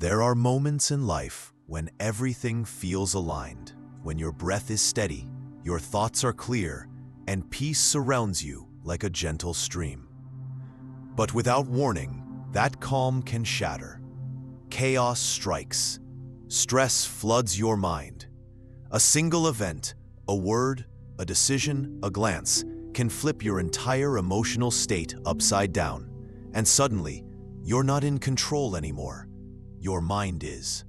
There are moments in life when everything feels aligned, when your breath is steady, your thoughts are clear, and peace surrounds you like a gentle stream. But without warning, that calm can shatter. Chaos strikes. Stress floods your mind. A single event, a word, a decision, a glance, can flip your entire emotional state upside down. And suddenly, you're not in control anymore. Your mind is.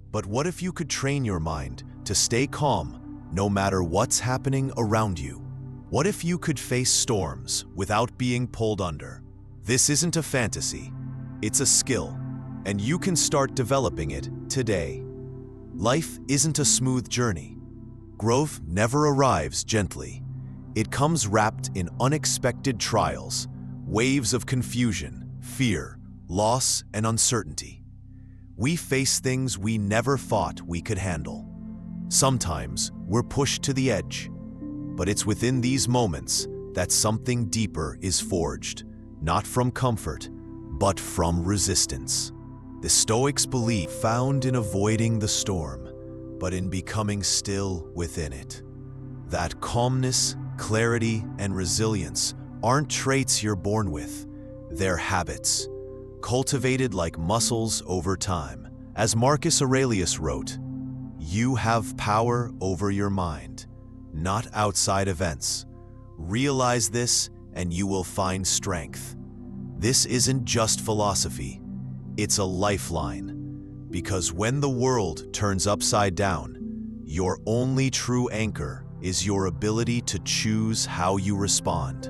But what if you could train your mind to stay calm no matter what's happening around you? What if you could face storms without being pulled under? This isn't a fantasy, it's a skill, and you can start developing it today. Life isn't a smooth journey. Growth never arrives gently. It comes wrapped in unexpected trials, waves of confusion, fear, loss, and uncertainty. We face things we never thought we could handle. Sometimes we're pushed to the edge, but it's within these moments that something deeper is forged, not from comfort, but from resistance. The Stoics believe found in avoiding the storm, but in becoming still within it. That calmness, clarity, and resilience aren't traits you're born with, they're habits, cultivated like muscles over time. As Marcus Aurelius wrote, "You have power over your mind, not outside events. Realize this and you will find strength." This isn't just philosophy, it's a lifeline. Because when the world turns upside down, your only true anchor is your ability to choose how you respond.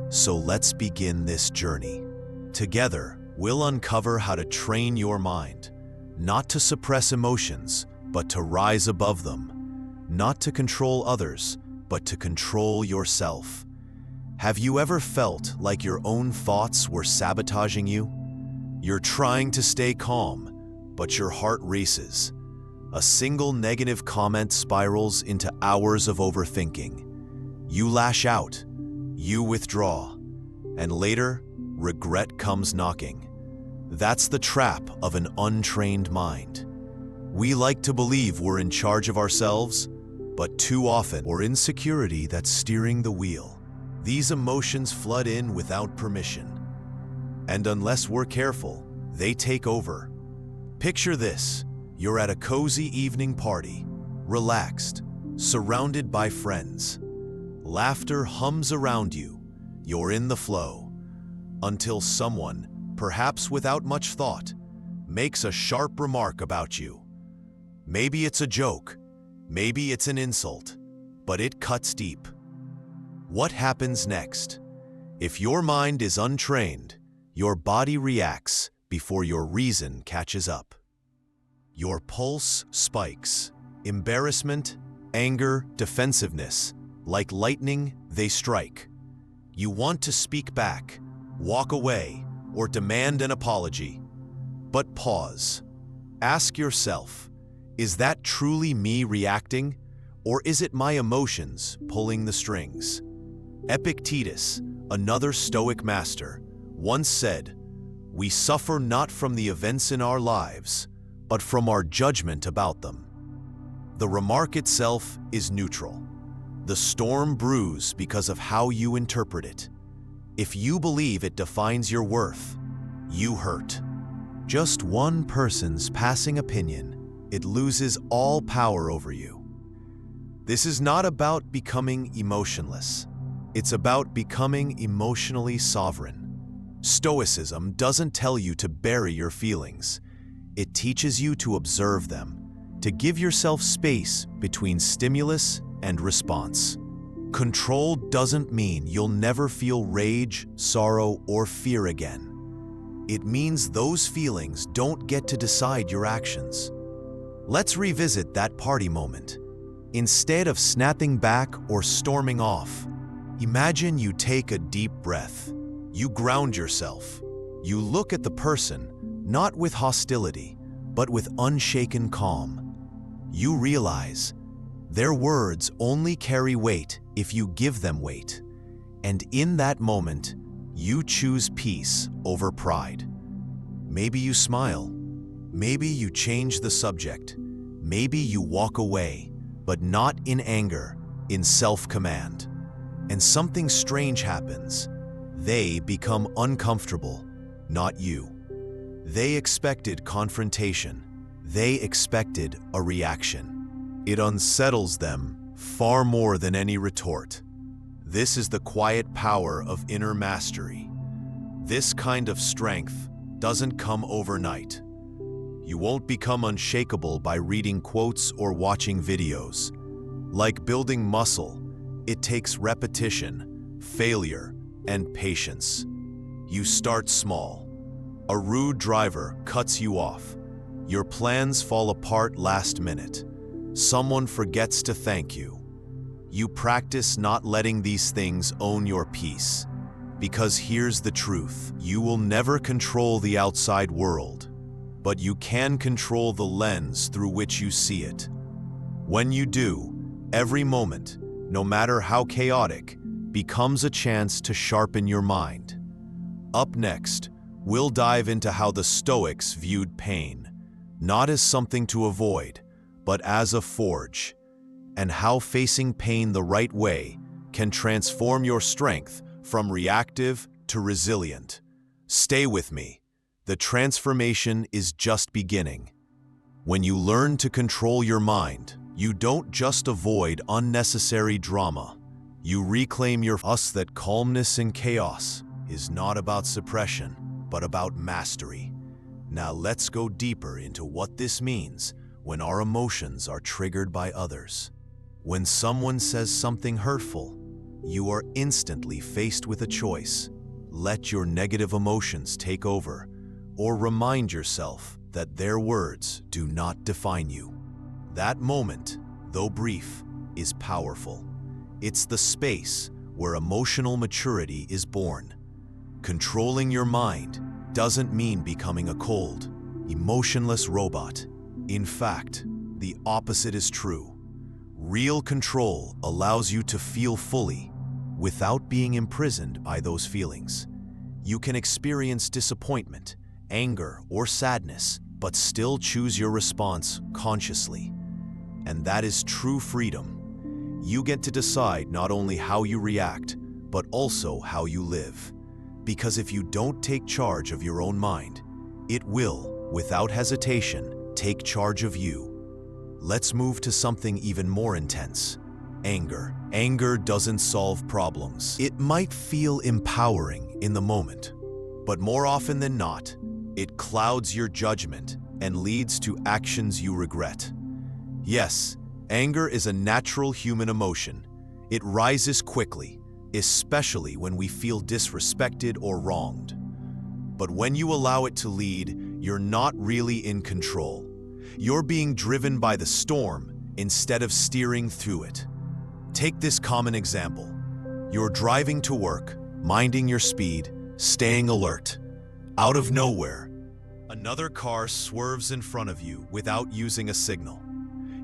So let's begin this journey. Together, we'll uncover how to train your mind, not to suppress emotions, but to rise above them, not to control others, but to control yourself. Have you ever felt like your own thoughts were sabotaging you? You're trying to stay calm, but your heart races. A single negative comment spirals into hours of overthinking. You lash out, you withdraw, and later, regret comes knocking. That's the trap of an untrained mind. We like to believe we're in charge of ourselves, but too often we're insecurity that's steering the wheel. These emotions flood in without permission. And unless we're careful, they take over. Picture this, you're at a cozy evening party, relaxed, surrounded by friends. Laughter hums around you, you're in the flow, until someone, perhaps without much thought, makes a sharp remark about you. Maybe it's a joke, maybe it's an insult, but it cuts deep. What happens next? If your mind is untrained, your body reacts before your reason catches up. Your pulse spikes. Embarrassment, anger, defensiveness, like lightning, they strike. You want to speak back, walk away, or demand an apology. But pause. Ask yourself, is that truly me reacting, or is it my emotions pulling the strings? Epictetus, another Stoic master, once said, "We suffer not from the events in our lives, but from our judgment about them." The remark itself is neutral. The storm brews because of how you interpret it. If you believe it defines your worth, you hurt. Just one person's passing opinion, it loses all power over you. This is not about becoming emotionless. It's about becoming emotionally sovereign. Stoicism doesn't tell you to bury your feelings. It teaches you to observe them, to give yourself space between stimulus and response. Control doesn't mean you'll never feel rage, sorrow, or fear again. It means those feelings don't get to decide your actions. Let's revisit that party moment. Instead of snapping back or storming off, imagine you take a deep breath. You ground yourself. You look at the person, not with hostility, but with unshaken calm. You realize their words only carry weight if you give them weight. And in that moment, you choose peace over pride. Maybe you smile. Maybe you change the subject. Maybe you walk away, but not in anger, in self-command. And something strange happens. They become uncomfortable, not you. They expected confrontation. They expected a reaction. It unsettles them far more than any retort. This is the quiet power of inner mastery. This kind of strength doesn't come overnight. You won't become unshakable by reading quotes or watching videos. Like building muscle, it takes repetition, failure, and patience. You start small. A rude driver cuts you off. Your plans fall apart last minute. Someone forgets to thank you. You practice not letting these things own your peace. Because here's the truth: you will never control the outside world, but you can control the lens through which you see it. When you do, every moment, no matter how chaotic, becomes a chance to sharpen your mind. Up next, we'll dive into how the Stoics viewed pain, not as something to avoid, but as a forge, and how facing pain the right way can transform your strength from reactive to resilient. Stay with me. The transformation is just beginning. When you learn to control your mind, you don't just avoid unnecessary drama. You reclaim your us. That calmness in chaos is not about suppression, but about mastery. Now let's go deeper into what this means when our emotions are triggered by others. When someone says something hurtful, you are instantly faced with a choice. Let your negative emotions take over, or remind yourself that their words do not define you. That moment, though brief, is powerful. It's the space where emotional maturity is born. Controlling your mind doesn't mean becoming a cold, emotionless robot. In fact, the opposite is true. Real control allows you to feel fully, without being imprisoned by those feelings. You can experience disappointment, anger, or sadness, but still choose your response consciously. And that is true freedom. You get to decide not only how you react, but also how you live. Because if you don't take charge of your own mind, it will, without hesitation, take charge of you. Let's move to something even more intense: anger. Anger doesn't solve problems. It might feel empowering in the moment, but more often than not, it clouds your judgment and leads to actions you regret. Yes, anger is a natural human emotion. It rises quickly, especially when we feel disrespected or wronged. But when you allow it to lead, you're not really in control. You're being driven by the storm instead of steering through it. Take this common example. You're driving to work, minding your speed, staying alert. Out of nowhere, another car swerves in front of you without using a signal.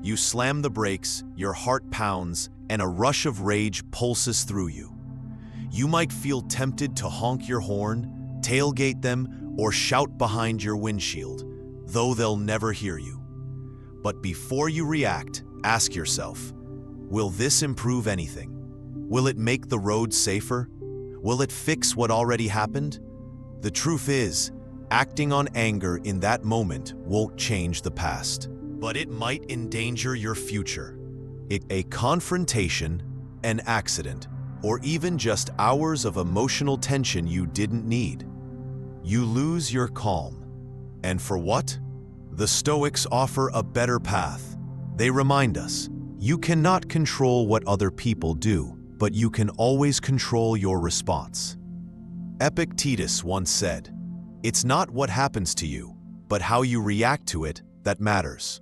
You slam the brakes, your heart pounds, and a rush of rage pulses through you. You might feel tempted to honk your horn, tailgate them, or shout behind your windshield, though they'll never hear you. But before you react, ask yourself, will this improve anything? Will it make the road safer? Will it fix what already happened? The truth is, acting on anger in that moment won't change the past, but it might endanger your future. A confrontation, an accident, or even just hours of emotional tension you didn't need. You lose your calm. And for what? The Stoics offer a better path. They remind us, you cannot control what other people do, but you can always control your response. Epictetus once said, "It's not what happens to you, but how you react to it that matters."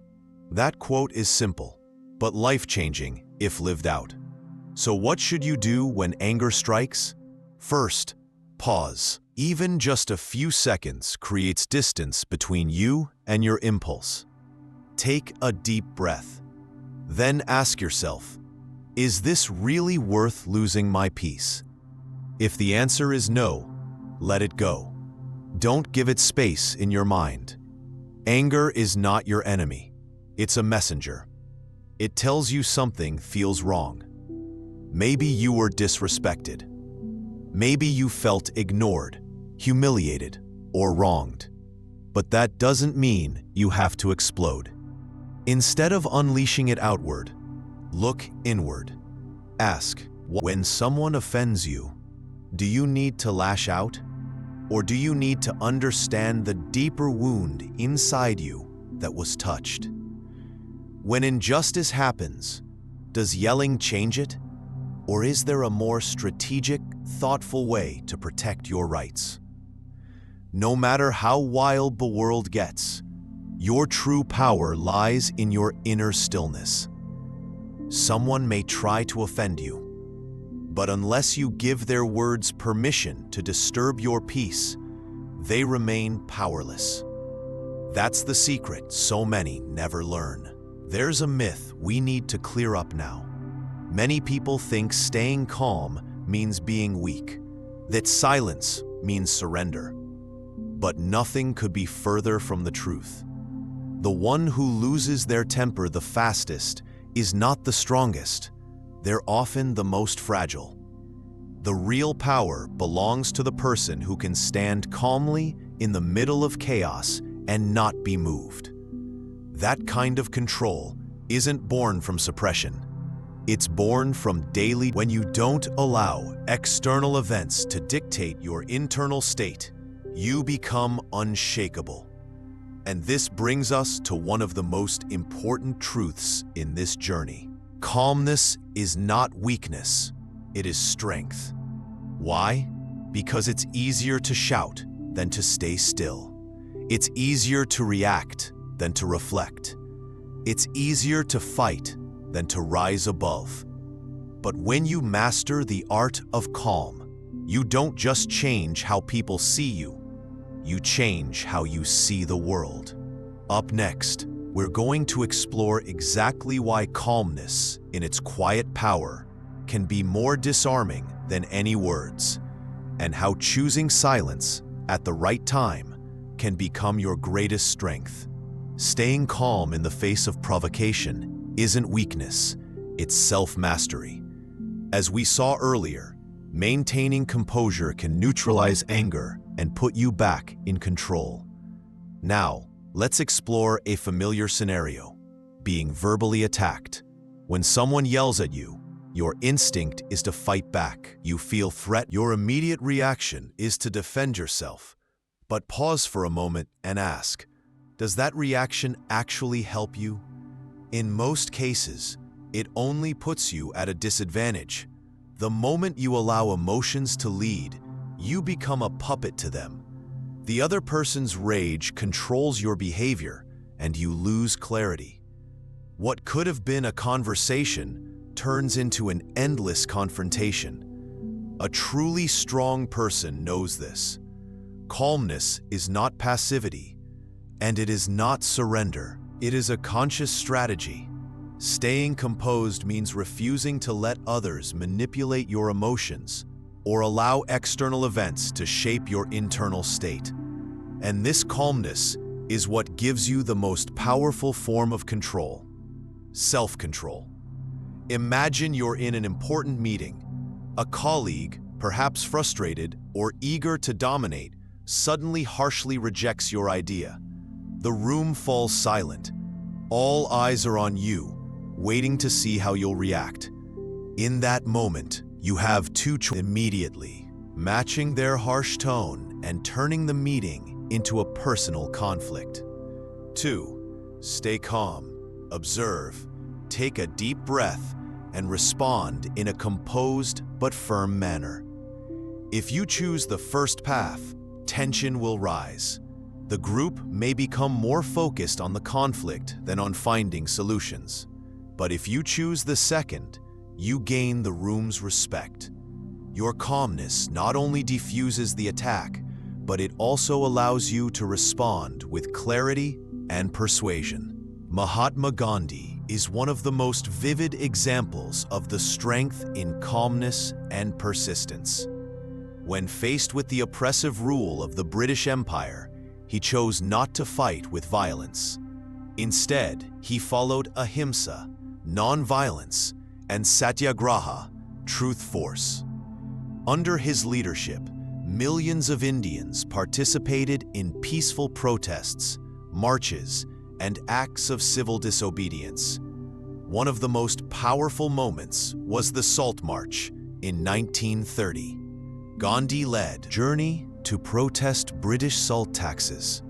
That quote is simple, but life-changing if lived out. So what should you do when anger strikes? First, pause. Even just a few seconds creates distance between you and your impulse. Take a deep breath. Then ask yourself, is this really worth losing my peace? If the answer is no, let it go. Don't give it space in your mind. Anger is not your enemy. It's a messenger. It tells you something feels wrong. Maybe you were disrespected. Maybe you felt ignored, humiliated, or wronged. But that doesn't mean you have to explode. Instead of unleashing it outward, look inward. Ask, when someone offends you, do you need to lash out? Or do you need to understand the deeper wound inside you that was touched? When injustice happens, does yelling change it? Or is there a more strategic, thoughtful way to protect your rights? No matter how wild the world gets, your true power lies in your inner stillness. Someone may try to offend you, but unless you give their words permission to disturb your peace, they remain powerless. That's the secret so many never learn. There's a myth we need to clear up now. Many people think staying calm means being weak, that silence means surrender. But nothing could be further from the truth. The one who loses their temper the fastest is not the strongest. They're often the most fragile. The real power belongs to the person who can stand calmly in the middle of chaos and not be moved. That kind of control isn't born from suppression. It's born from daily. When you don't allow external events to dictate your internal state, you become unshakable. And this brings us to one of the most important truths in this journey. Calmness is not weakness, it is strength. Why? Because it's easier to shout than to stay still. It's easier to react than to reflect. It's easier to fight than to rise above. But when you master the art of calm, you don't just change how people see you, you change how you see the world. Up next, we're going to explore exactly why calmness, in its quiet power, can be more disarming than any words, and how choosing silence at the right time can become your greatest strength. Staying calm in the face of provocation isn't weakness, it's self-mastery. As we saw earlier, maintaining composure can neutralize anger and put you back in control. Now, let's explore a familiar scenario: being verbally attacked. When someone yells at you, your instinct is to fight back. You feel threatened. Your immediate reaction is to defend yourself. But pause for a moment and ask, does that reaction actually help you? In most cases, it only puts you at a disadvantage. The moment you allow emotions to lead, you become a puppet to them. The other person's rage controls your behavior, and you lose clarity. What could have been a conversation turns into an endless confrontation. A truly strong person knows this. Calmness is not passivity, and it is not surrender. It is a conscious strategy. Staying composed means refusing to let others manipulate your emotions or allow external events to shape your internal state. And this calmness is what gives you the most powerful form of control: self-control. Imagine you're in an important meeting. A colleague, perhaps frustrated or eager to dominate, suddenly harshly rejects your idea. The room falls silent. All eyes are on you, waiting to see how you'll react. In that moment, you have two choices: immediately matching their harsh tone and turning the meeting into a personal conflict. 2. Stay calm, observe, take a deep breath, and respond in a composed but firm manner. If you choose the first path, tension will rise. The group may become more focused on the conflict than on finding solutions. But if you choose the second, you gain the room's respect. Your calmness not only diffuses the attack, but it also allows you to respond with clarity and persuasion. Mahatma Gandhi is one of the most vivid examples of the strength in calmness and persistence. When faced with the oppressive rule of the British Empire, he chose not to fight with violence. Instead, he followed ahimsa, non-violence, and satyagraha, truth force. Under his leadership, millions of Indians participated in peaceful protests, marches, and acts of civil disobedience. One of the most powerful moments was the Salt March in 1930. Gandhi led a journey to protest British salt taxes.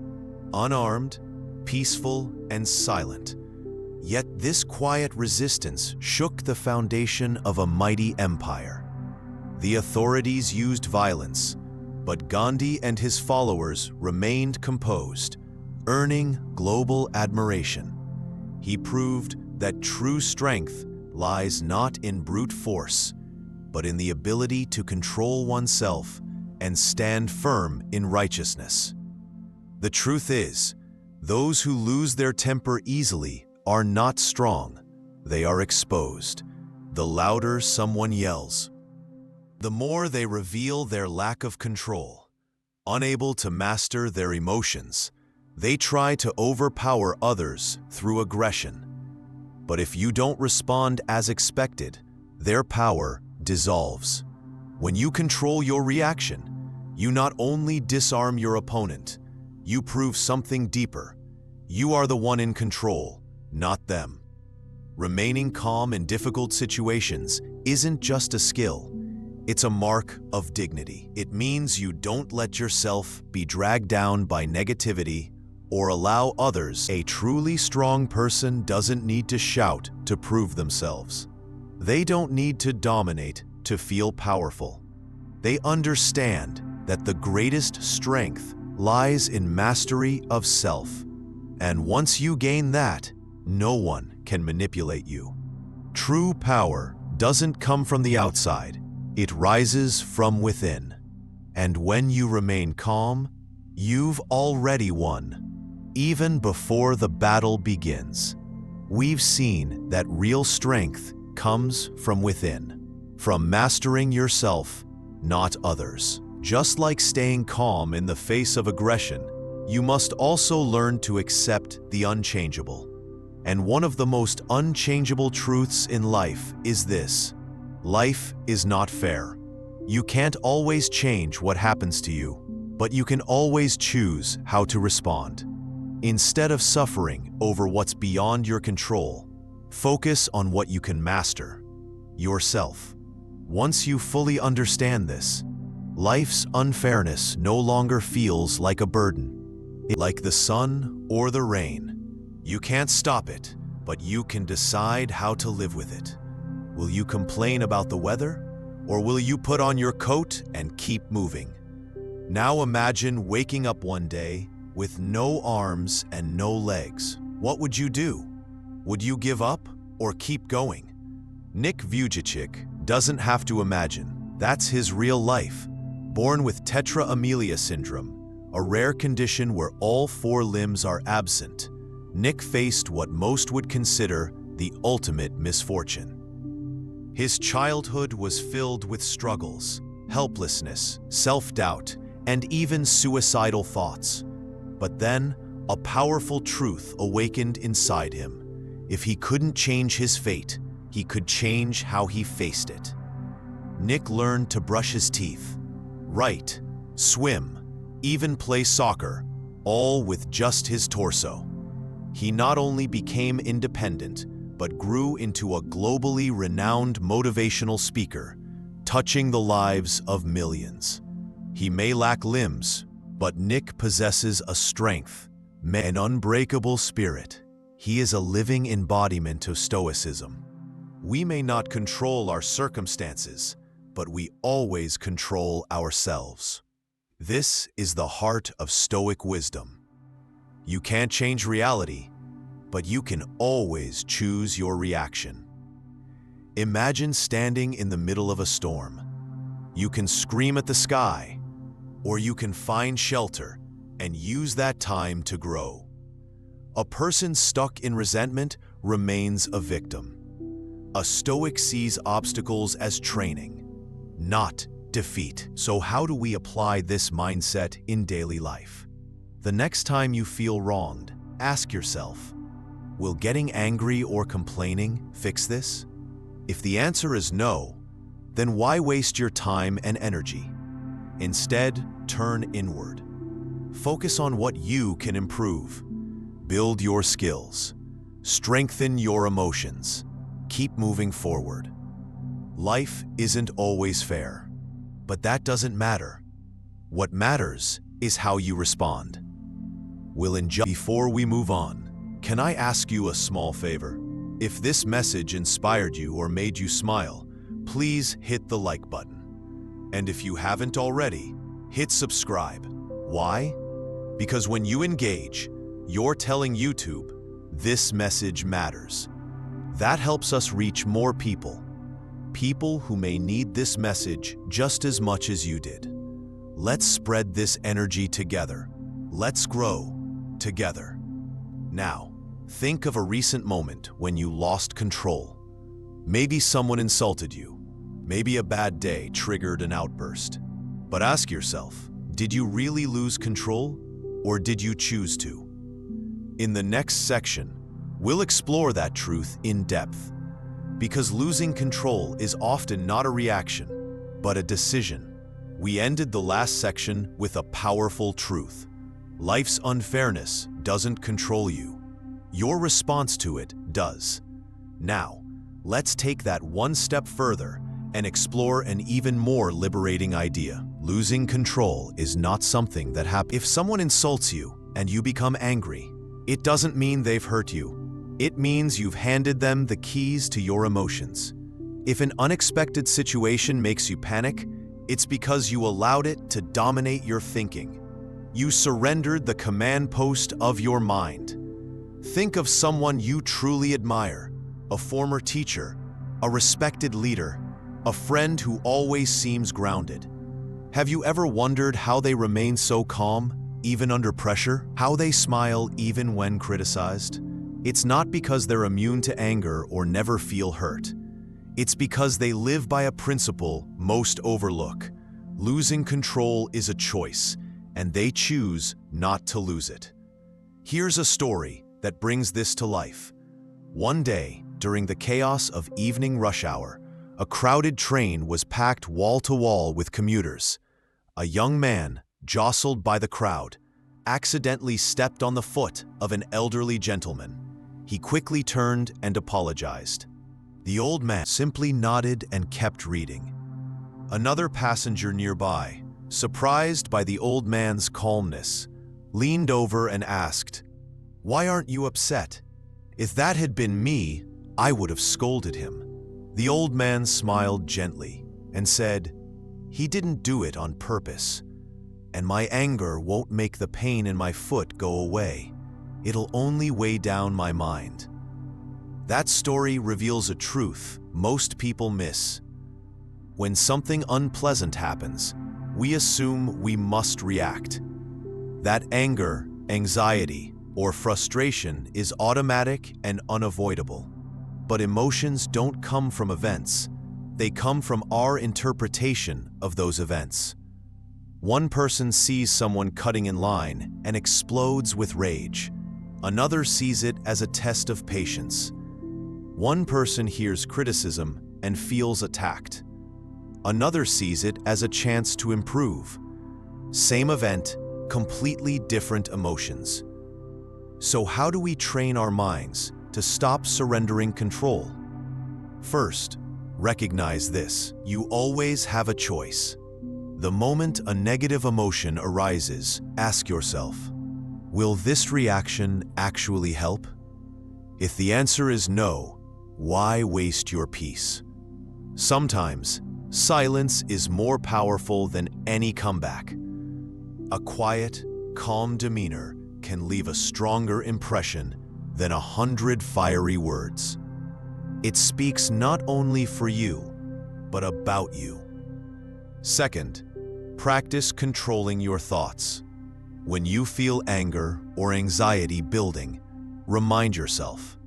Unarmed, peaceful, and silent. Yet this quiet resistance shook the foundation of a mighty empire. The authorities used violence, but Gandhi and his followers remained composed, earning global admiration. He proved that true strength lies not in brute force, but in the ability to control oneself and stand firm in righteousness. The truth is, those who lose their temper easily are not strong, they are exposed. The louder someone yells, the more they reveal their lack of control. Unable to master their emotions, they try to overpower others through aggression. But if you don't respond as expected, their power dissolves. When you control your reaction, you not only disarm your opponent, you prove something deeper. You are the one in control, not them. Remaining calm in difficult situations isn't just a skill. It's a mark of dignity. It means you don't let yourself be dragged down by negativity or allow others. A truly strong person doesn't need to shout to prove themselves. They don't need to dominate to feel powerful. They understand that the greatest strength lies in mastery of self. And once you gain that, no one can manipulate you. True power doesn't come from the outside. It rises from within. And when you remain calm, you've already won. Even before the battle begins, we've seen that real strength comes from within, from mastering yourself, not others. Just like staying calm in the face of aggression, you must also learn to accept the unchangeable. And one of the most unchangeable truths in life is this: life is not fair. You can't always change what happens to you, but you can always choose how to respond. Instead of suffering over what's beyond your control, focus on what you can master: yourself. Once you fully understand this, life's unfairness no longer feels like a burden. Like the sun or the rain, you can't stop it, but you can decide how to live with it. Will you complain about the weather, or will you put on your coat and keep moving? Now imagine waking up one day with no arms and no legs. What would you do? Would you give up or keep going? Nick Vujicic doesn't have to imagine. That's his real life. Born with tetra amelia syndrome, a rare condition where all four limbs are absent, Nick faced what most would consider the ultimate misfortune. His childhood was filled with struggles, helplessness, self-doubt, and even suicidal thoughts. But then, a powerful truth awakened inside him. If he couldn't change his fate, he could change how he faced it. Nick learned to brush his teeth, write, swim, even play soccer, all with just his torso. He not only became independent, but grew into a globally renowned motivational speaker, touching the lives of millions. He may lack limbs, but Nick possesses a strength, an unbreakable spirit. He is a living embodiment of Stoicism. We may not control our circumstances, but we always control ourselves. This is the heart of Stoic wisdom. You can't change reality, but you can always choose your reaction. Imagine standing in the middle of a storm. You can scream at the sky, or you can find shelter and use that time to grow. A person stuck in resentment remains a victim. A Stoic sees obstacles as training, not defeat. So how do we apply this mindset in daily life? The next time you feel wronged, ask yourself, will getting angry or complaining fix this? If the answer is no, then why waste your time and energy? Instead, turn inward. Focus on what you can improve. Build your skills. Strengthen your emotions. Keep moving forward. Life isn't always fair, but that doesn't matter. What matters is how you respond. Before we move on, can I ask you a small favor? If this message inspired you or made you smile, please hit the like button. And if you haven't already, hit subscribe. Why? Because when you engage, you're telling YouTube, this message matters. That helps us reach more people. People who may need this message just as much as you did. Let's spread this energy together. Let's grow together. Now, think of a recent moment when you lost control. Maybe someone insulted you. Maybe a bad day triggered an outburst. But ask yourself, did you really lose control, or did you choose to? In the next section, we'll explore that truth in depth. Because losing control is often not a reaction, but a decision. We ended the last section with a powerful truth. Life's unfairness doesn't control you. Your response to it does. Now, let's take that one step further and explore an even more liberating idea. Losing control is not something that happens. If someone insults you and you become angry, it doesn't mean they've hurt you. It means you've handed them the keys to your emotions. If an unexpected situation makes you panic, it's because you allowed it to dominate your thinking. You surrendered the command post of your mind. Think of someone you truly admire, a former teacher, a respected leader, a friend who always seems grounded. Have you ever wondered how they remain so calm, even under pressure? How they smile even when criticized? It's not because they're immune to anger or never feel hurt. It's because they live by a principle most overlook. Losing control is a choice, and they choose not to lose it. Here's a story that brings this to life. One day, during the chaos of evening rush hour, a crowded train was packed wall to wall with commuters. A young man, jostled by the crowd, accidentally stepped on the foot of an elderly gentleman. He quickly turned and apologized. The old man simply nodded and kept reading. Another passenger nearby, surprised by the old man's calmness, leaned over and asked, "Why aren't you upset? If that had been me, I would have scolded him." The old man smiled gently and said, "He didn't do it on purpose, and my anger won't make the pain in my foot go away. It'll only weigh down my mind." That story reveals a truth most people miss. When something unpleasant happens, we assume we must react. That anger, anxiety, or frustration is automatic and unavoidable. But emotions don't come from events. They come from our interpretation of those events. One person sees someone cutting in line and explodes with rage. Another sees it as a test of patience. One person hears criticism and feels attacked. Another sees it as a chance to improve. Same event, completely different emotions. So how do we train our minds to stop surrendering control? First, recognize this. You always have a choice. The moment a negative emotion arises, ask yourself, will this reaction actually help? If the answer is no, why waste your peace? Sometimes, silence is more powerful than any comeback. A quiet, calm demeanor can leave a stronger impression than 100 fiery words. It speaks not only for you, but about you. Second, practice controlling your thoughts. When you feel anger or anxiety building, remind yourself,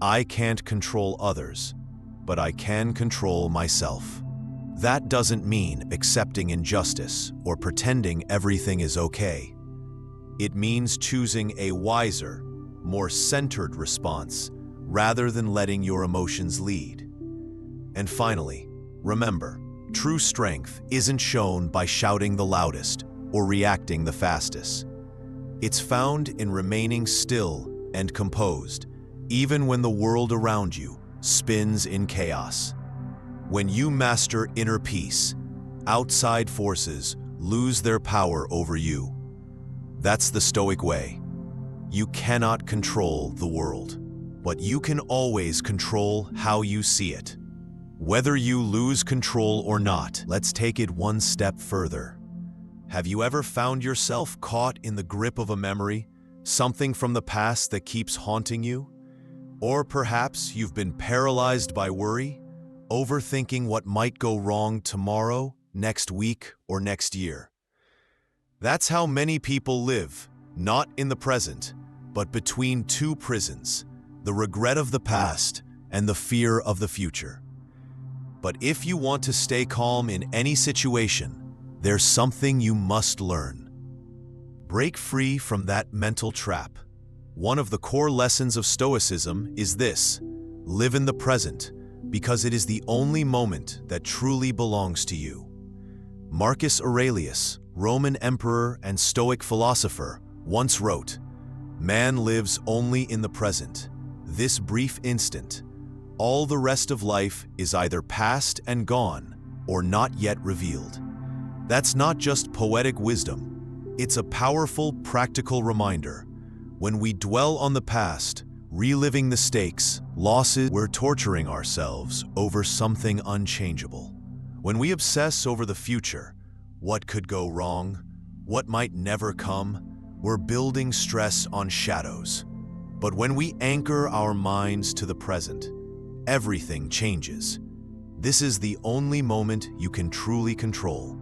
I can't control others, but I can control myself. That doesn't mean accepting injustice or pretending everything is okay. It means choosing a wiser, more centered response rather than letting your emotions lead. And finally, remember, true strength isn't shown by shouting the loudest or reacting the fastest. It's found in remaining still and composed, even when the world around you spins in chaos. When you master inner peace, outside forces lose their power over you. That's the Stoic way. You cannot control the world, but you can always control how you see it. Whether you lose control or not, let's take it one step further. Have you ever found yourself caught in the grip of a memory, something from the past that keeps haunting you? Or perhaps you've been paralyzed by worry, overthinking what might go wrong tomorrow, next week, or next year. That's how many people live, not in the present, but between two prisons, the regret of the past and the fear of the future. But if you want to stay calm in any situation, there's something you must learn. Break free from that mental trap. One of the core lessons of Stoicism is this: live in the present, because it is the only moment that truly belongs to you. Marcus Aurelius, Roman emperor and Stoic philosopher, once wrote, "Man lives only in the present, this brief instant. All the rest of life is either past and gone or not yet revealed." That's not just poetic wisdom. It's a powerful, practical reminder. When we dwell on the past, reliving the stakes, losses, we're torturing ourselves over something unchangeable. When we obsess over the future, what could go wrong, what might never come, we're building stress on shadows. But when we anchor our minds to the present, everything changes. This is the only moment you can truly control.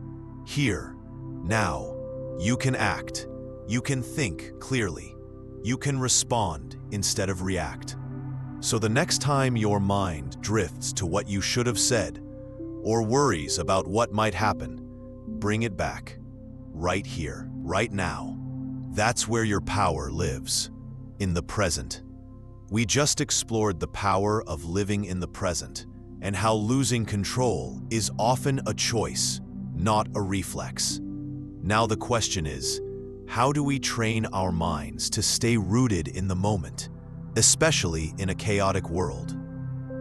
Here, now, you can act, you can think clearly, you can respond instead of react. So the next time your mind drifts to what you should have said, or worries about what might happen, bring it back. Right here, right now. That's where your power lives, in the present. We just explored the power of living in the present, and how losing control is often a choice, not a reflex. Now the question is, how do we train our minds to stay rooted in the moment, especially in a chaotic world?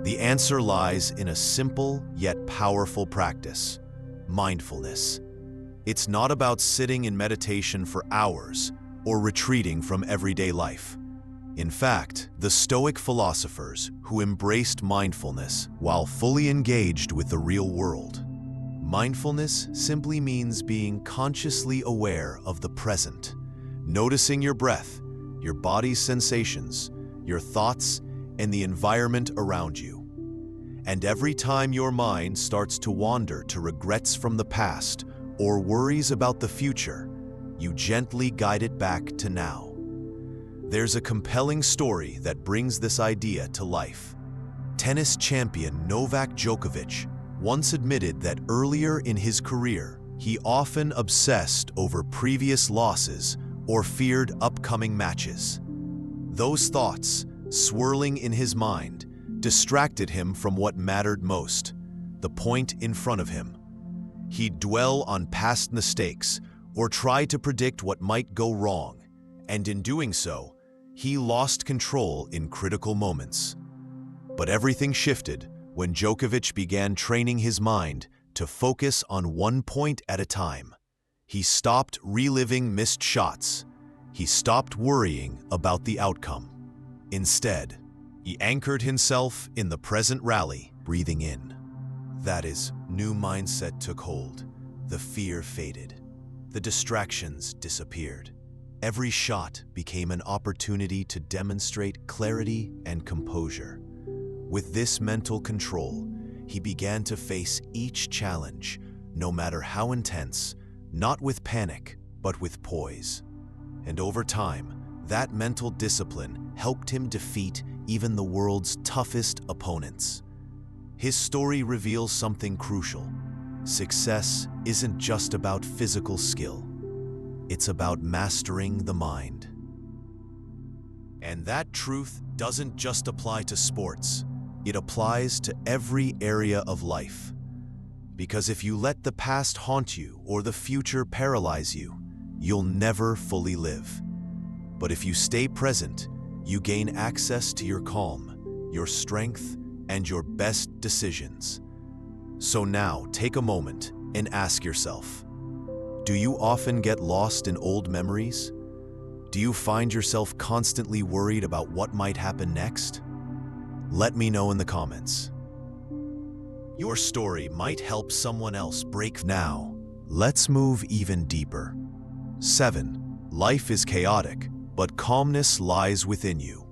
The answer lies in a simple yet powerful practice: mindfulness. It's not about sitting in meditation for hours or retreating from everyday life. In fact, the Stoic philosophers who embraced mindfulness while fully engaged with the real world. Mindfulness simply means being consciously aware of the present, noticing your breath, your body's sensations, your thoughts, and the environment around you. And every time your mind starts to wander to regrets from the past or worries about the future, you gently guide it back to now. There's a compelling story that brings this idea to life. Tennis champion Novak Djokovic once admitted that earlier in his career, he often obsessed over previous losses or feared upcoming matches. Those thoughts, swirling in his mind, distracted him from what mattered most, the point in front of him. He'd dwell on past mistakes or try to predict what might go wrong, and in doing so, he lost control in critical moments. But everything shifted when Djokovic began training his mind to focus on one point at a time. He stopped reliving missed shots. He stopped worrying about the outcome. Instead, he anchored himself in the present rally, breathing in. That is, new mindset took hold. The fear faded. The distractions disappeared. Every shot became an opportunity to demonstrate clarity and composure. With this mental control, he began to face each challenge, no matter how intense, not with panic, but with poise. And over time, that mental discipline helped him defeat even the world's toughest opponents. His story reveals something crucial. Success isn't just about physical skill. It's about mastering the mind. And that truth doesn't just apply to sports. It applies to every area of life. Because if you let the past haunt you or the future paralyze you, you'll never fully live. But if you stay present, you gain access to your calm, your strength, and your best decisions. So now, take a moment and ask yourself, do you often get lost in old memories? Do you find yourself constantly worried about what might happen next? Let me know in the comments. Your story might help someone else break. Now, let's move even deeper. 7. Life is chaotic, but calmness lies within you.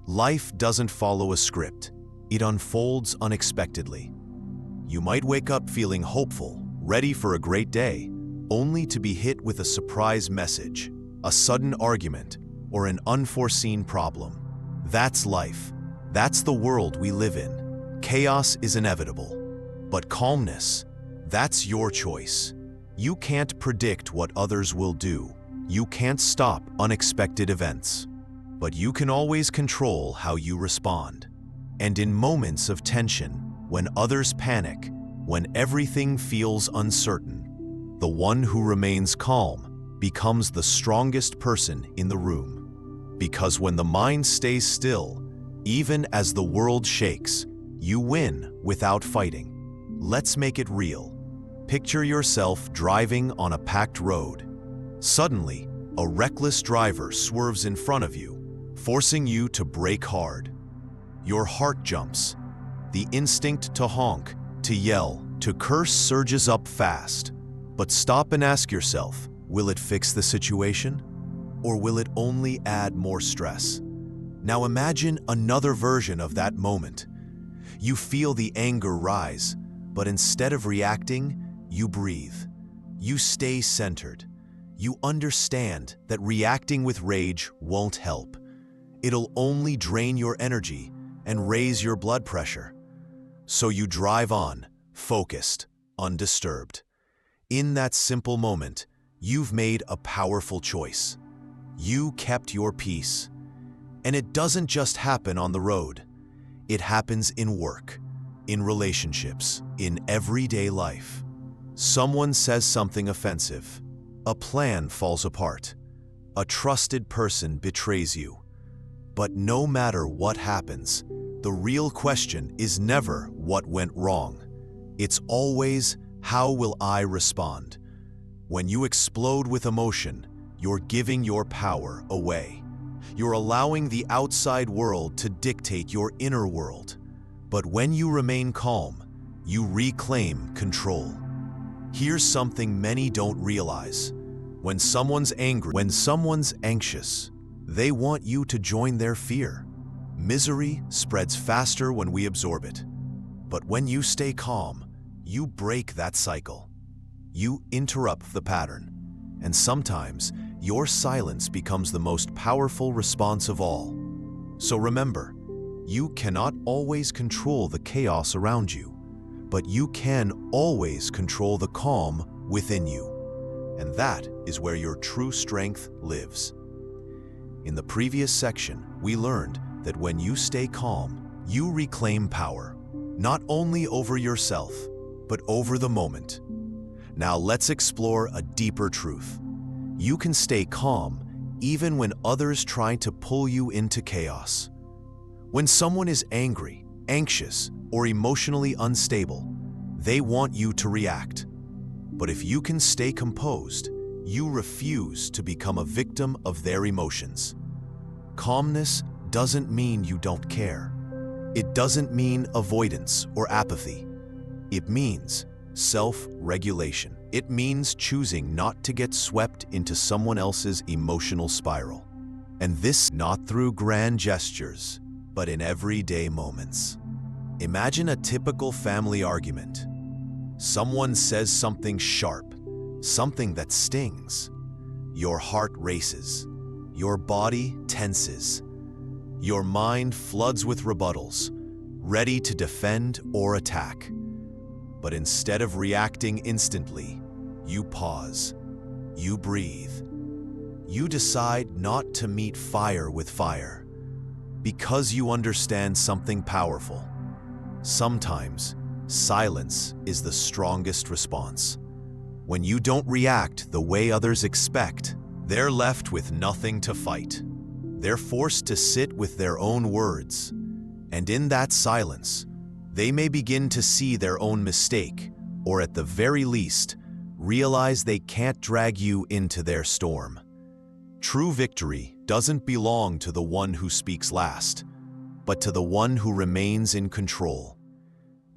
Life doesn't follow a script. It unfolds unexpectedly. You might wake up feeling hopeful, ready for a great day, only to be hit with a surprise message, a sudden argument, or an unforeseen problem. That's life. That's the world we live in. Chaos is inevitable. But calmness, that's your choice. You can't predict what others will do. You can't stop unexpected events. But you can always control how you respond. And in moments of tension, when others panic, when everything feels uncertain, the one who remains calm becomes the strongest person in the room. Because when the mind stays still, even as the world shakes, you win without fighting. Let's make it real. Picture yourself driving on a packed road. Suddenly, a reckless driver swerves in front of you, forcing you to brake hard. Your heart jumps. The instinct to honk, to yell, to curse surges up fast. But stop and ask yourself, will it fix the situation? Or will it only add more stress? Now imagine another version of that moment. You feel the anger rise, but instead of reacting, you breathe. You stay centered. You understand that reacting with rage won't help. It'll only drain your energy and raise your blood pressure. So you drive on, focused, undisturbed. In that simple moment, you've made a powerful choice. You kept your peace. And it doesn't just happen on the road. It happens in work, in relationships, in everyday life. Someone says something offensive. A plan falls apart. A trusted person betrays you. But no matter what happens, the real question is never what went wrong. It's always, how will I respond? When you explode with emotion, you're giving your power away. You're allowing the outside world to dictate your inner world. But when you remain calm, you reclaim control. Here's something many don't realize. When someone's angry, when someone's anxious, they want you to join their fear. Misery spreads faster when we absorb it. But when you stay calm, you break that cycle. You interrupt the pattern. And sometimes, your silence becomes the most powerful response of all. So remember, you cannot always control the chaos around you, but you can always control the calm within you. And that is where your true strength lives. In the previous section, we learned that when you stay calm, you reclaim power, not only over yourself, but over the moment. Now let's explore a deeper truth. You can stay calm even when others try to pull you into chaos. When someone is angry, anxious, or emotionally unstable, they want you to react. But if you can stay composed, you refuse to become a victim of their emotions. Calmness doesn't mean you don't care. It doesn't mean avoidance or apathy. It means self-regulation. It means choosing not to get swept into someone else's emotional spiral. And this not through grand gestures, but in everyday moments. Imagine a typical family argument. Someone says something sharp, something that stings. Your heart races. Your body tenses. Your mind floods with rebuttals, ready to defend or attack. But instead of reacting instantly, you pause, you breathe, You decide not to meet fire with fire because you understand something powerful. Sometimes, silence is the strongest response. When you don't react the way others expect, they're left with nothing to fight. They're forced to sit with their own words, and in that silence, they may begin to see their own mistake, or at the very least, realize they can't drag you into their storm. True victory doesn't belong to the one who speaks last, but to the one who remains in control.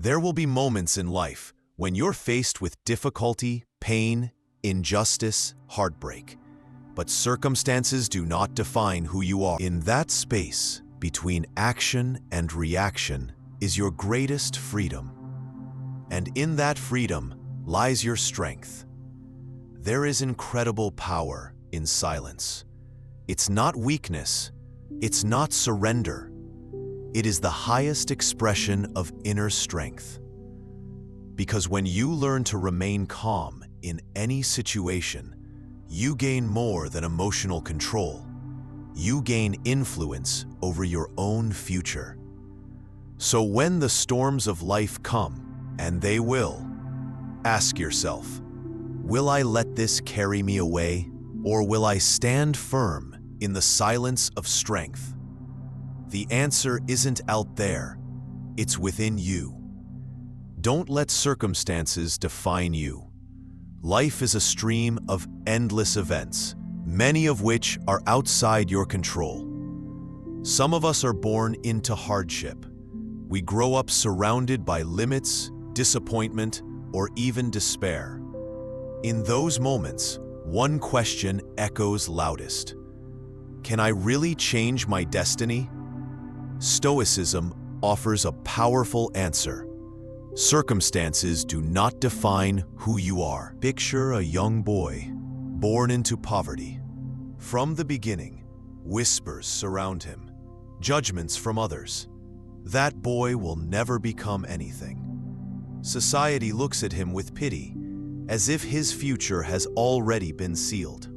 There will be moments in life when you're faced with difficulty, pain, injustice, heartbreak, but circumstances do not define who you are. In that space between action and reaction is your greatest freedom. And in that freedom lies your strength. There is incredible power in silence. It's not weakness. It's not surrender. It is the highest expression of inner strength. Because when you learn to remain calm in any situation, you gain more than emotional control. You gain influence over your own future. So when the storms of life come, and they will, ask yourself, will I let this carry me away, or will I stand firm in the silence of strength? The answer isn't out there, it's within you. Don't let circumstances define you. Life is a stream of endless events, many of which are outside your control. Some of us are born into hardship. We grow up surrounded by limits, disappointment, or even despair. In those moments, one question echoes loudest. Can I really change my destiny? Stoicism offers a powerful answer. Circumstances do not define who you are. Picture a young boy born into poverty. From the beginning, whispers surround him, judgments from others. That boy will never become anything. Society looks at him with pity, as if his future has already been sealed.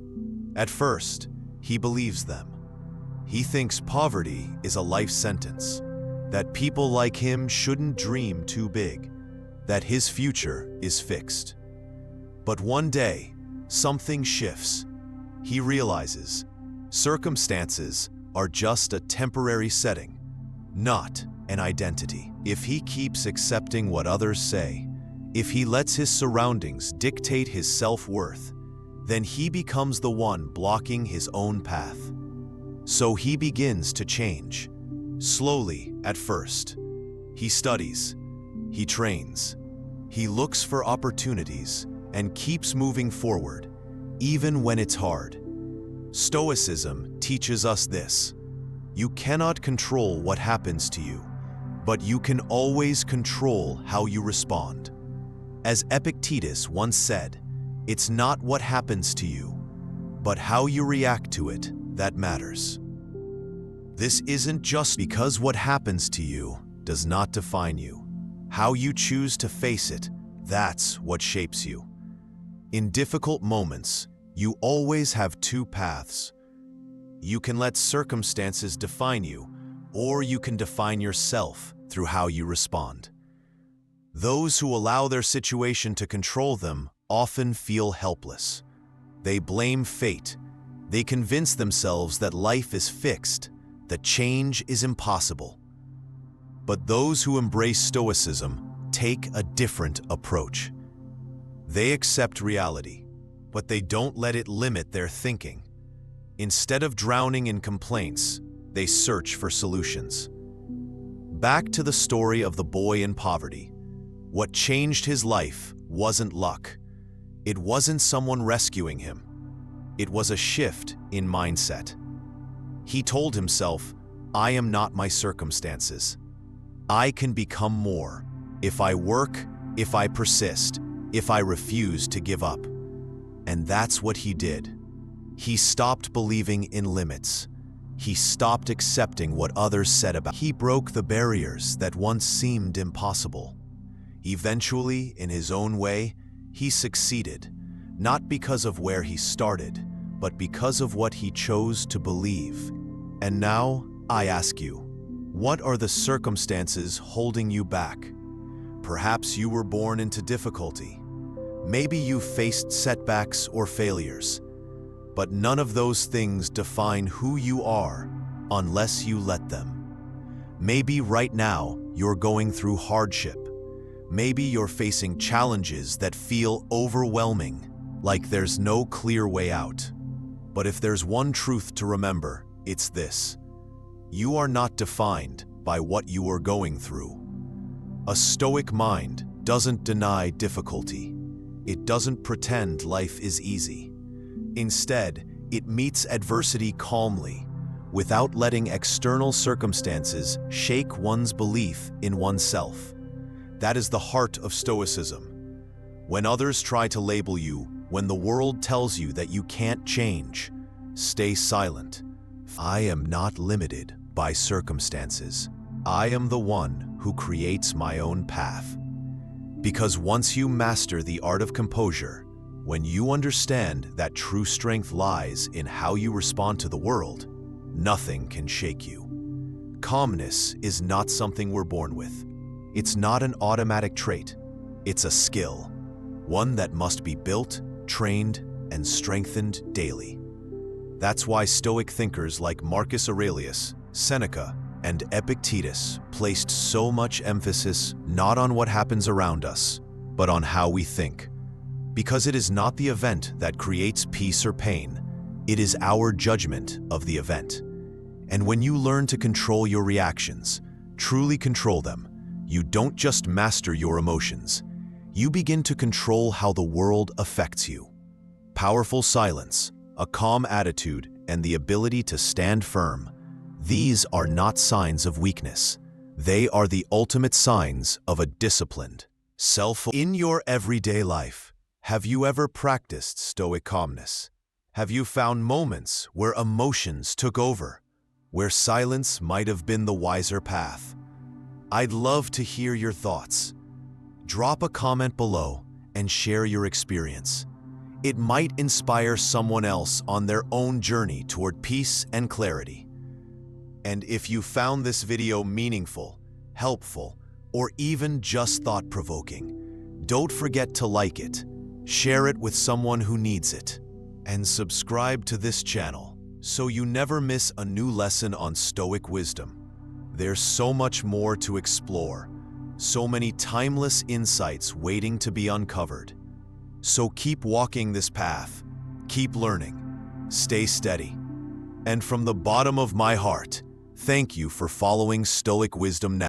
At first, he believes them. He thinks poverty is a life sentence, that people like him shouldn't dream too big, that his future is fixed. But one day, something shifts. He realizes circumstances are just a temporary setting, not an identity. If he keeps accepting what others say, if he lets his surroundings dictate his self-worth, then he becomes the one blocking his own path. So he begins to change, slowly at first. He studies, he trains, he looks for opportunities and keeps moving forward, even when it's hard. Stoicism teaches us this: you cannot control what happens to you, but you can always control how you respond. As Epictetus once said, it's not what happens to you, but how you react to it that matters. This isn't just because what happens to you does not define you. How you choose to face it, that's what shapes you. In difficult moments, you always have two paths. You can let circumstances define you, or you can define yourself through how you respond. Those who allow their situation to control them often feel helpless. They blame fate. They convince themselves that life is fixed, that change is impossible. But those who embrace Stoicism take a different approach. They accept reality, but they don't let it limit their thinking. Instead of drowning in complaints, they search for solutions. Back to the story of the boy in poverty. What changed his life wasn't luck. It wasn't someone rescuing him. It was a shift in mindset. He told himself, I am not my circumstances. I can become more if I work, if I persist, if I refuse to give up. And that's what he did. He stopped believing in limits. He stopped accepting what others said about him. He broke the barriers that once seemed impossible. Eventually, in his own way, he succeeded, not because of where he started, but because of what he chose to believe. And now, I ask you, what are the circumstances holding you back? Perhaps you were born into difficulty. Maybe you faced setbacks or failures. But none of those things define who you are unless you let them. Maybe right now you're going through hardship. Maybe you're facing challenges that feel overwhelming, like there's no clear way out. But if there's one truth to remember, it's this: you are not defined by what you are going through. A Stoic mind doesn't deny difficulty. It doesn't pretend life is easy. Instead, it meets adversity calmly, without letting external circumstances shake one's belief in oneself. That is the heart of Stoicism. When others try to label you, when the world tells you that you can't change, stay silent. I am not limited by circumstances. I am the one who creates my own path. Because once you master the art of composure, when you understand that true strength lies in how you respond to the world, nothing can shake you. Calmness is not something we're born with. It's not an automatic trait. It's a skill, one that must be built, trained, and strengthened daily. That's why Stoic thinkers like Marcus Aurelius, Seneca, and Epictetus placed so much emphasis not on what happens around us, but on how we think. Because it is not the event that creates peace or pain, it is our judgment of the event. And when you learn to control your reactions, truly control them, you don't just master your emotions. You begin to control how the world affects you. Powerful silence, a calm attitude, and the ability to stand firm, these are not signs of weakness. They are the ultimate signs of a disciplined self. In your everyday life, have you ever practiced Stoic calmness? Have you found moments where emotions took over, where silence might have been the wiser path? I'd love to hear your thoughts. Drop a comment below and share your experience. It might inspire someone else on their own journey toward peace and clarity. And if you found this video meaningful, helpful, or even just thought-provoking, don't forget to like it, share it with someone who needs it, and subscribe to this channel so you never miss a new lesson on Stoic wisdom. There's so much more to explore, so many timeless insights waiting to be uncovered. So keep walking this path, keep learning, stay steady. And from the bottom of my heart, thank you for following Stoic Wisdom now.